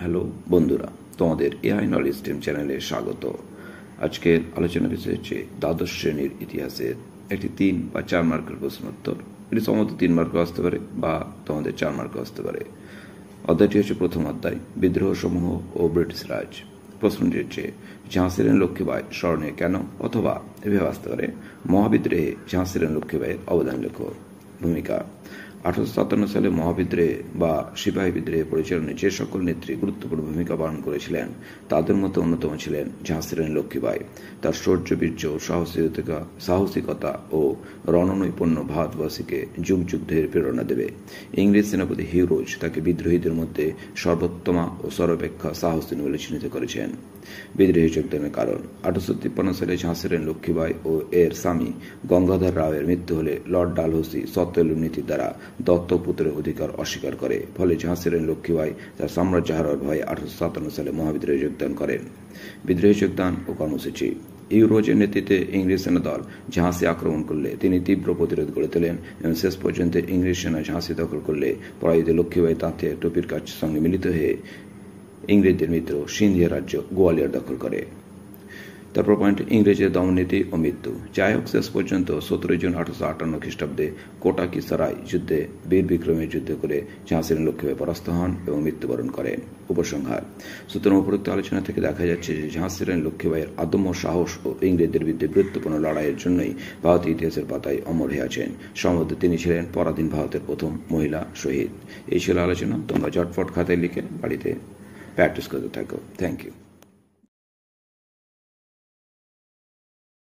Hello বন্ধুরা, তোমাদের AI knowledge stream চ্যানেলে স্বাগত। আজকের আলোচনা বিষয় হচ্ছে দ্বাদশ শ্রেণীর ইতিহাসের একটি 3 বা 4 মার্কের প্রশ্নোত্তর। এটি সম্ভবত 3 মার্কও আসতে পারে বা তোমাদের 4 মার্কও আসতে পারে। অধ্যায়টি হচ্ছে প্রথম অধ্যায়, বিদ্রোহ সমূহ ও ব্রিটিশ রাজ। প্রশ্নটি হচ্ছে ঝাঁসির রানী লক্ষ্মীবাই স্মরণীয় কেন, অথবা এভাবে আসতে পারে মহাবিদ্রোহে ঝাঁসির রানী লক্ষ্মীবাইয়ের অবদান লেখো। ভূমিকা: 1857 সালে মহাবিদ্রোহে বা সিপাহী বিদ্রোহে পরিচালনায় যে সকল নেত্রী গুরুত্বপূর্ণ ভূমিকা পালন করেছিলেন তাদের মধ্যে অন্যতম ছিলেন ঝাঁসির রানী লক্ষ্মীবাই। তার শৌর্য, বীর্য, সাহসিকতা ও রণনৈপুণ্য ভারতবাসীকে যুগ যুগ ধরে প্রেরণা দেবে। ইংরেজ সেনাপতি হিউ রোজ তাকে বিদ্রোহীদের মধ্যে সর্বোত্তমা ও সর্বাপেক্ষা সাহসী বলে চিহ্নিত করেছেন। বিদ্রোহী যোগদানের কারণ: 1853 সালে ঝাঁসির রানী লক্ষ্মীবাই ও এর স্বামী গঙ্গাধর রাওয়ের মৃত্যু হলে লর্ড ডালহৌসি সত্যেলু নীতির দ্বারা দত্তপুত্রের অধিকার অস্বীকার করে। ফলে ঝাঁসির রানী লক্ষ্মীবাই তার সাম্রাজ্য হারার ভয়ে 1857 সালে মহাবিদ্রোহে যোগদান করেন। বিদ্রোহী যোগদান ও কর্মসূচি: ইউরোজের নেতৃত্বে ইংরেজ সেনাদল ঝাঁসি আক্রমণ করলে তিনি তীব্র প্রতিরোধ গড়ে তোলেন এবং শেষ পর্যন্ত ইংরেজ সেনা ঝাঁসি দখল করলে পরাজিত লক্ষ্মীবাই তাঁতে টপির কাছের সঙ্গে মিলিত হয়ে ইংরেজদের মিত্র সিন্ধিয়া রাজ্য গোয়ালিয়র দখল করে। তারপর পয়েন্ট, ইংরেজের দমননীতি ও মৃত্যু। যাই হোক, শেষ পর্যন্ত 17 জুন 1858 খ্রিস্টাব্দে কোটাকি সরাই যুদ্ধে বীর বিক্রমে যুদ্ধ করে ঝাঁসির রানী লক্ষ্মীবাই পরাস্ত হন এবং মৃত্যুবরণ করেন। উপসংহার: সুতরাং উপরোক্ত আলোচনা থেকে দেখা যাচ্ছে যে ঝাঁসির রানী লক্ষ্মীবাইয়ের আদম্য সাহস ও ইংরেজদের বিরুদ্ধে বীরত্বপূর্ণ লড়াইয়ের জন্যই ভারতীয় ইতিহাসের পাতায় অমর হয়ে আছেন। সম্ভবত তিনি ছিলেন পরাধীন ভারতের প্রথম মহিলা শহীদ। এই ছিল আলোচনা। তোমরা ঝটফট খাতায় লিখে বাড়িতে প্র্যাকটিস করতে থাকো। Thank you.